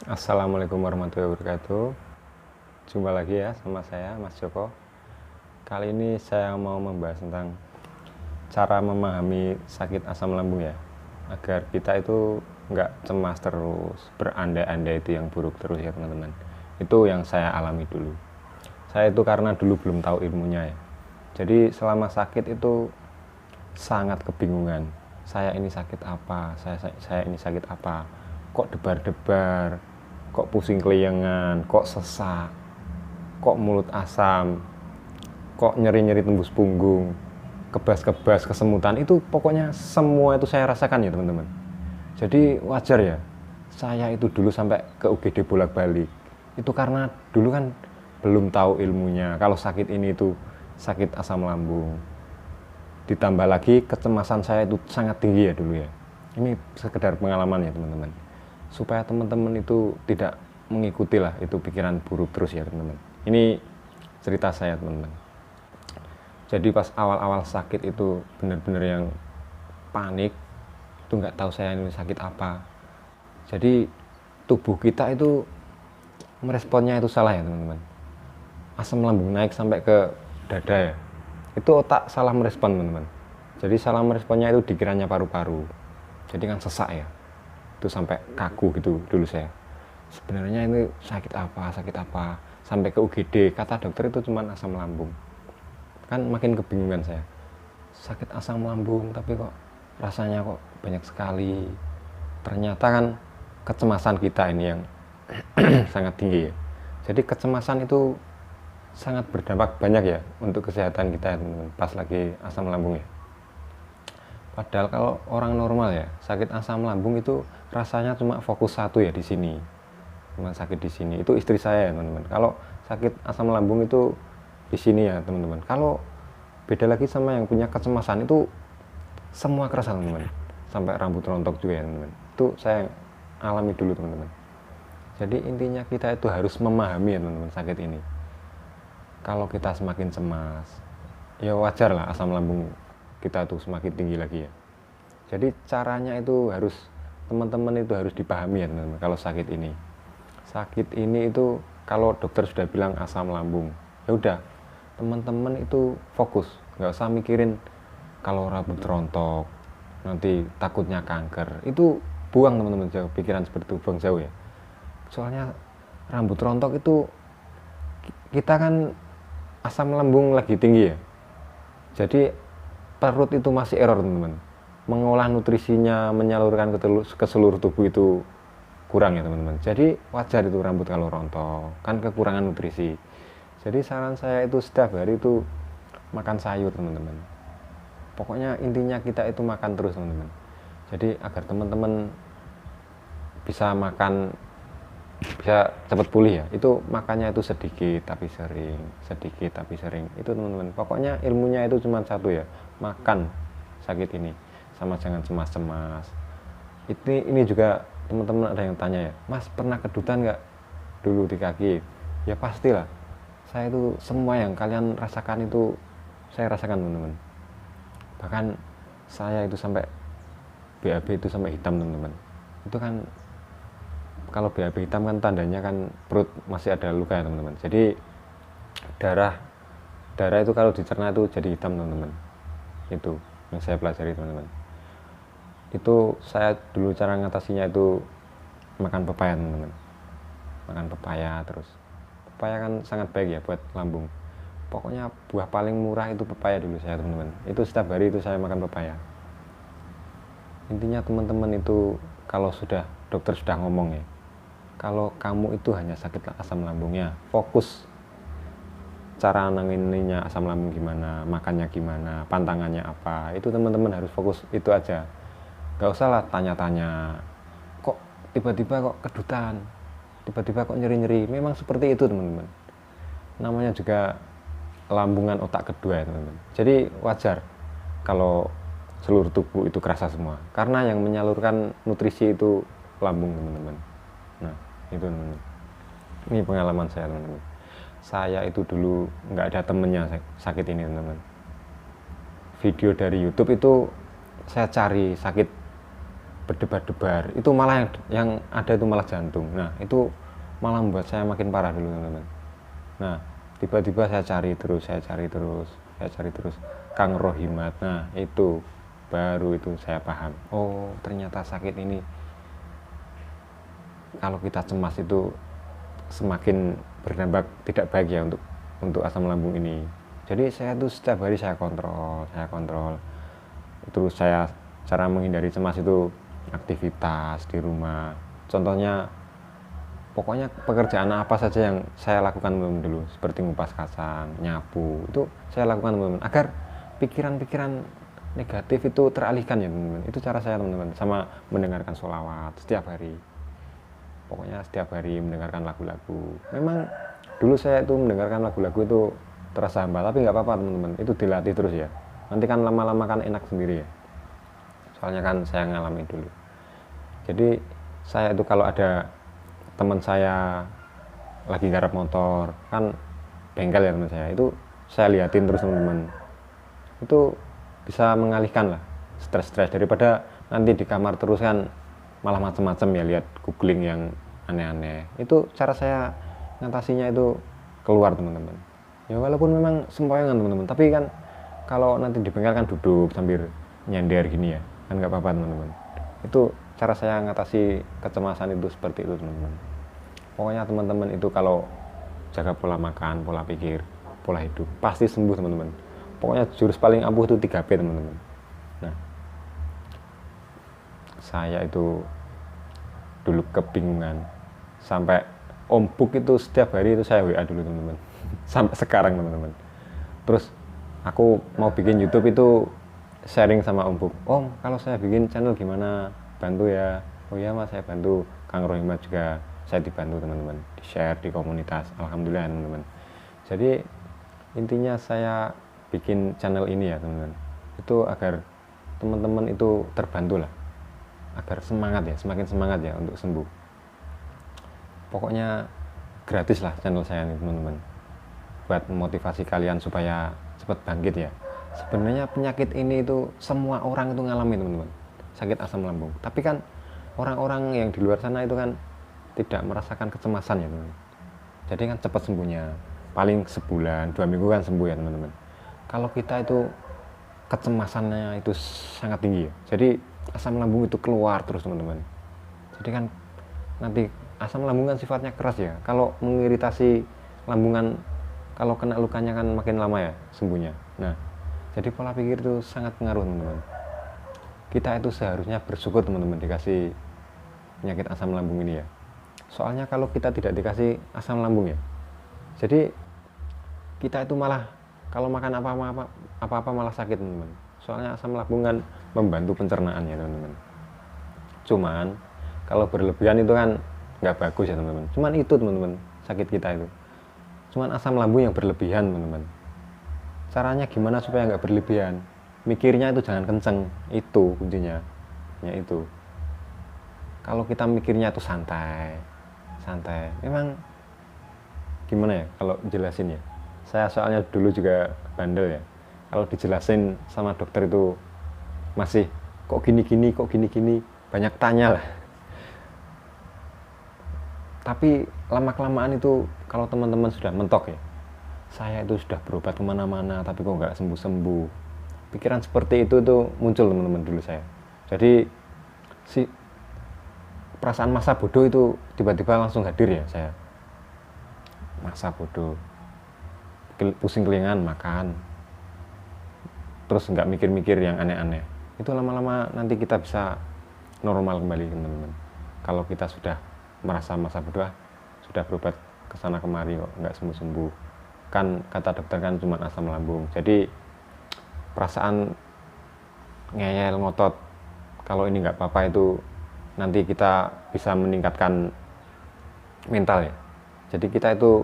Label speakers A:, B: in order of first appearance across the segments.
A: Assalamualaikum warahmatullahi wabarakatuh. Jumpa lagi ya sama saya Mas Joko. Kali ini saya mau membahas tentang cara memahami sakit asam lambung ya, agar kita itu nggak cemas terus, berandai-andai itu yang buruk terus ya teman-teman. Itu yang saya alami dulu. Saya itu karena dulu belum tahu ilmunya ya. Jadi selama sakit itu sangat kebingungan. Saya ini sakit apa? Saya ini sakit apa? Kok debar-debar? Kok pusing keliengan? Kok sesak? Kok mulut asam? Kok nyeri-nyeri tembus punggung? Kebas-kebas, kesemutan, itu pokoknya semua itu saya rasakan ya teman-teman. Jadi wajar ya, saya itu dulu sampai ke UGD bolak-balik. Itu karena dulu kan belum tahu ilmunya, kalau sakit ini itu sakit asam lambung. Ditambah lagi kecemasan saya itu sangat tinggi ya dulu ya. Ini sekedar pengalaman ya teman-teman, supaya teman-teman itu tidak mengikuti lah itu pikiran buruk terus ya teman-teman. Ini cerita saya teman-teman. Jadi pas awal-awal sakit itu benar-benar yang panik, itu nggak tahu saya ini sakit apa. Jadi tubuh kita itu meresponnya itu salah ya teman-teman. Asam lambung naik sampai ke dada ya, itu otak salah merespon teman-teman. Jadi salah meresponnya itu dikiranya paru-paru, jadi kan sesak ya, itu sampai kaku gitu dulu saya. Sebenarnya ini sakit apa, sampai ke UGD, kata dokter itu cuma asam lambung. Kan makin kebingungan saya, sakit asam lambung tapi kok rasanya kok banyak sekali. Ternyata kan kecemasan kita ini yang sangat tinggi ya. Jadi kecemasan itu sangat berdampak banyak ya untuk kesehatan kita teman-teman, pas lagi asam lambung ya. Padahal kalau orang normal ya, sakit asam lambung itu rasanya cuma fokus satu ya di sini, cuma sakit di sini. Itu istri saya ya teman-teman. Kalau sakit asam lambung itu di sini ya teman-teman. Kalau beda lagi sama yang punya kecemasan itu semua kerasa teman-teman, sampai rambut rontok juga ya teman-teman. Itu saya alami dulu teman-teman. Jadi intinya kita itu harus memahami ya teman-teman sakit ini. Kalau kita semakin cemas, ya wajar lah asam lambung kita tuh semakin tinggi lagi ya. Jadi caranya itu harus, teman-teman itu harus dipahami ya teman-teman. Kalau sakit ini itu kalau dokter sudah bilang asam lambung, ya udah teman-teman itu fokus, nggak usah mikirin kalau rambut rontok nanti takutnya kanker. Itu buang teman-teman, jauh pikiran seperti itu, buang jauh ya. Soalnya rambut rontok itu kita kan asam lambung lagi tinggi ya, jadi perut itu masih error teman-teman, mengolah nutrisinya, menyalurkan ke seluruh tubuh itu kurang ya teman-teman. Jadi wajar itu rambut kalau rontok, kan kekurangan nutrisi. Jadi saran saya itu setiap hari itu makan sayur teman-teman. Pokoknya intinya kita itu makan terus teman-teman. Jadi agar teman-teman bisa makan, bisa cepat pulih ya, itu makannya itu sedikit tapi sering, sedikit tapi sering. Itu teman-teman. Pokoknya ilmunya itu cuma satu ya, makan sakit ini, sama jangan cemas-cemas. Ini juga teman-teman ada yang tanya ya, Mas pernah kedutan nggak dulu di kaki? Ya pastilah. Saya itu semua yang kalian rasakan itu saya rasakan teman-teman. Bahkan saya itu sampai BAB itu sampai hitam teman-teman. Itu kan kalau BAB hitam kan tandanya kan perut masih ada luka ya teman-teman. Jadi darah itu kalau dicerna itu jadi hitam teman-teman. Itu yang saya pelajari teman-teman. Itu saya dulu cara ngatasinya itu makan pepaya teman-teman. Makan pepaya terus. Pepaya kan sangat baik ya buat lambung. Pokoknya buah paling murah itu pepaya dulu saya teman-teman. Itu setiap hari itu saya makan pepaya. Intinya teman-teman itu kalau sudah dokter sudah ngomong ya, kalau kamu itu hanya sakit asam lambungnya, fokus cara nanganinnya asam lambung gimana, makannya gimana, pantangannya apa, itu teman-teman harus fokus itu aja. Gak usah lah tanya-tanya, kok tiba-tiba kok kedutan, tiba-tiba kok nyeri-nyeri. Memang seperti itu teman-teman, namanya juga lambungan otak kedua ya teman-teman. Jadi wajar kalau seluruh tubuh itu kerasa semua, karena yang menyalurkan nutrisi itu lambung teman-teman. Nah itu teman-teman, ini pengalaman saya teman-teman. Saya itu dulu nggak ada temennya sakit ini teman-teman. Video dari YouTube itu saya cari sakit berdebar-debar, itu malah yang ada itu malah jantung. Nah itu malah membuat saya makin parah dulu teman-teman. Nah tiba-tiba saya cari terus Kang Rohimat. Nah itu baru itu saya paham, oh ternyata sakit ini kalau kita cemas itu semakin berdampak tidak baik ya untuk asam lambung ini. Jadi saya tuh setiap hari saya kontrol. Terus saya cara menghindari cemas itu aktivitas di rumah. Contohnya pokoknya pekerjaan apa saja yang saya lakukan teman-teman dulu, seperti ngupas kacang, nyapu, itu saya lakukan teman-teman agar pikiran-pikiran negatif itu teralihkan ya teman-teman. Itu cara saya teman-teman, sama mendengarkan sholawat setiap hari. Pokoknya setiap hari mendengarkan lagu-lagu. Memang dulu saya itu mendengarkan lagu-lagu itu terasa hampa, tapi nggak apa-apa teman-teman, itu dilatih terus ya. Nanti kan lama-lama kan enak sendiri ya. Soalnya kan saya ngalamin dulu. Jadi saya itu kalau ada teman saya lagi garap motor, kan bengkel ya teman saya, itu saya liatin terus teman-teman. Itu bisa mengalihkan lah stres-stres, daripada nanti di kamar terus kan malah macam-macam ya, lihat googling yang aneh-aneh. Itu cara saya ngatasinya itu keluar teman-teman. Ya walaupun memang sempoyongan teman-teman, tapi kan kalau nanti di bengkel kan duduk sambil nyender gini ya, kan nggak apa-apa teman-teman. Itu cara saya ngatasi kecemasan itu seperti itu teman-teman. Pokoknya teman-teman itu kalau jaga pola makan, pola pikir, pola hidup, pasti sembuh teman-teman. Pokoknya jurus paling ampuh itu 3P teman-teman. Nah, saya itu dulu kebingungan sampai Om Buk itu setiap hari itu saya WA dulu teman-teman. Sampai sekarang teman-teman. Terus aku mau bikin YouTube itu sharing sama Om Buk. Om, kalau saya bikin channel gimana? Bantu ya. Oh iya Mas, saya bantu. Kang Rohimat juga saya dibantu teman-teman. Di share di komunitas. Alhamdulillah teman-teman. Jadi intinya saya bikin channel ini ya teman-teman. Itu agar teman-teman itu terbantu lah. Agar semangat ya, semakin semangat ya untuk sembuh. Pokoknya gratis lah channel saya ini teman-teman, buat memotivasi kalian supaya cepat bangkit ya. Sebenarnya penyakit ini itu semua orang itu ngalami teman-teman, sakit asam lambung. Tapi kan orang-orang yang di luar sana itu kan tidak merasakan kecemasan ya teman-teman. Jadi kan cepat sembuhnya, paling sebulan 2 minggu kan sembuh ya teman-teman. Kalau kita itu kecemasannya itu sangat tinggi ya, jadi asam lambung itu keluar terus teman-teman. Jadi kan nanti asam lambung kan sifatnya keras ya, kalau mengiritasi lambungan, kalau kena lukanya kan makin lama ya sembuhnya. Nah jadi pola pikir itu sangat pengaruh teman-teman. Kita itu seharusnya bersyukur teman-teman dikasih penyakit asam lambung ini ya. Soalnya kalau kita tidak dikasih asam lambung ya, jadi kita itu malah kalau makan apa-apa malah sakit teman-teman. Soalnya asam lambung kan membantu pencernaan ya teman-teman. Cuman kalau berlebihan itu kan nggak bagus ya teman-teman. Cuman itu teman-teman, sakit kita itu cuman asam lambung yang berlebihan teman-teman. Caranya gimana supaya nggak berlebihan? Mikirnya itu jangan kenceng, itu kuncinya ya. Itu kalau kita mikirnya itu santai, memang gimana ya kalau jelasin ya, saya soalnya dulu juga bandel ya, kalau dijelasin sama dokter itu masih kok gini-gini, banyak tanya lah. Tapi lama-kelamaan itu kalau teman-teman sudah mentok ya, saya itu sudah berobat kemana-mana tapi kok nggak sembuh-sembuh. Pikiran seperti itu tuh muncul teman-teman dulu saya. Jadi si perasaan masa bodoh itu tiba-tiba langsung hadir ya saya. Masa bodoh, pusing kelingan makan, terus nggak mikir-mikir yang aneh-aneh. Itu lama-lama nanti kita bisa normal kembali teman-teman. Kalau kita sudah merasa masa bodoh, sudah berobat kesana kemari kok nggak sembuh-sembuh. Kan kata dokter kan cuma asam lambung. Jadi perasaan ngeyel ngotot kalau ini nggak apa-apa itu nanti kita bisa meningkatkan mental ya. Jadi kita itu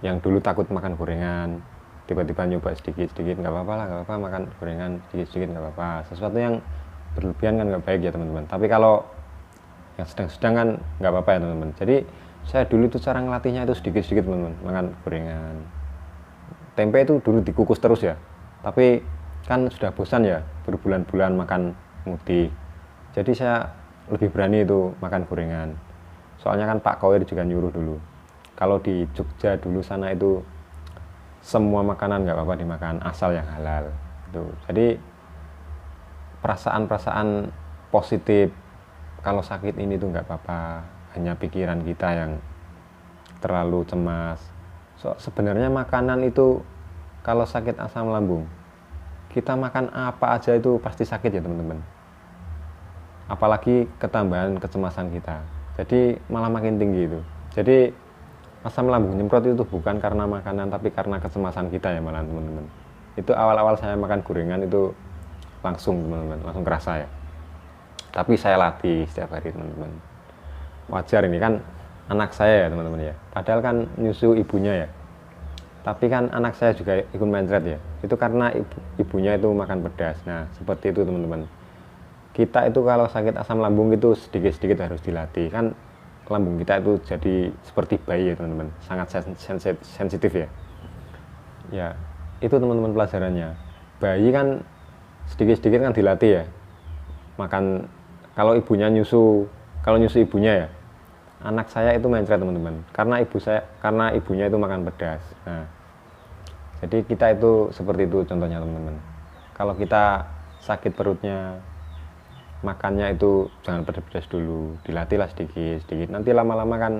A: yang dulu takut makan gorengan, tiba-tiba nyoba sedikit-sedikit, nggak apa-apa lah, nggak apa-apa makan gorengan sedikit-sedikit, nggak apa-apa. Sesuatu yang berlebihan kan nggak baik ya teman-teman. Tapi kalau yang sedang-sedang kan nggak apa-apa ya teman-teman. Jadi saya dulu itu cara ngelatihnya itu sedikit-sedikit teman-teman, makan gorengan. Tempe itu dulu dikukus terus ya, tapi kan sudah bosan ya berbulan-bulan makan putih. Jadi saya lebih berani itu makan gorengan. Soalnya kan Pak Koir juga nyuruh dulu, kalau di Jogja dulu sana itu semua makanan nggak apa-apa dimakan asal yang halal itu. Jadi perasaan-perasaan positif kalau sakit ini tuh nggak apa-apa, hanya pikiran kita yang terlalu cemas. Sebenarnya makanan itu kalau sakit asam lambung, kita makan apa aja itu pasti sakit ya teman-teman. Apalagi ketambahan kecemasan kita, jadi malah makin tinggi itu. Jadi asam lambung nyemprot itu bukan karena makanan, tapi karena kecemasan kita ya malah teman-teman. Itu awal-awal saya makan gorengan itu langsung teman-teman, langsung kerasa ya. Tapi saya latih setiap hari teman-teman. Wajar, ini kan anak saya ya teman-teman ya. Padahal kan nyusu ibunya ya. Tapi kan anak saya juga ikut mencret ya. Itu karena ibunya itu makan pedas. Nah seperti itu teman-teman. Kita itu kalau sakit asam lambung itu sedikit-sedikit harus dilatih. Kan lambung kita itu jadi seperti bayi ya teman-teman. Sangat sensitif ya. Ya itu teman-teman pelajarannya. Bayi kan sedikit-sedikit kan dilatih ya. Makan, kalau ibunya nyusu, kalau nyusu ibunya ya, anak saya itu mencret teman-teman, karena ibunya itu makan pedas. Nah jadi kita itu seperti itu contohnya teman-teman. Kalau kita sakit perutnya, makannya itu jangan pedas-pedas dulu, dilatihlah sedikit-sedikit, nanti lama-lama kan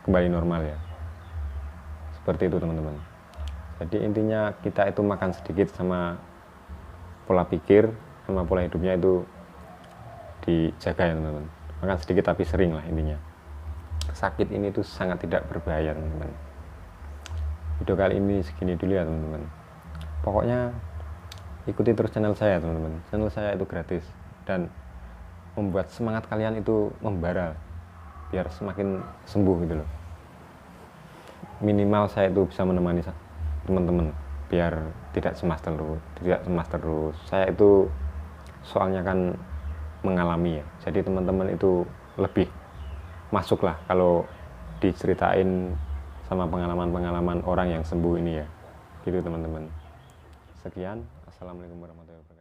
A: kembali normal ya. Seperti itu teman-teman. Jadi intinya kita itu makan sedikit, sama pola pikir sama pola hidupnya itu dijaga ya teman-teman. Makan sedikit tapi sering lah intinya. Sakit ini tuh sangat tidak berbahaya teman-teman. Video kali ini segini dulu ya teman-teman. Pokoknya ikuti terus channel saya teman-teman. Channel saya itu gratis dan membuat semangat kalian itu membara biar semakin sembuh gitu loh. Minimal saya itu bisa menemani teman-teman biar tidak cemas terus. Saya itu soalnya kan mengalami ya, jadi teman-teman itu lebih masuk lah kalau diceritain sama pengalaman-pengalaman orang yang sembuh ini ya, gitu teman-teman. Sekian, assalamualaikum warahmatullahi wabarakatuh.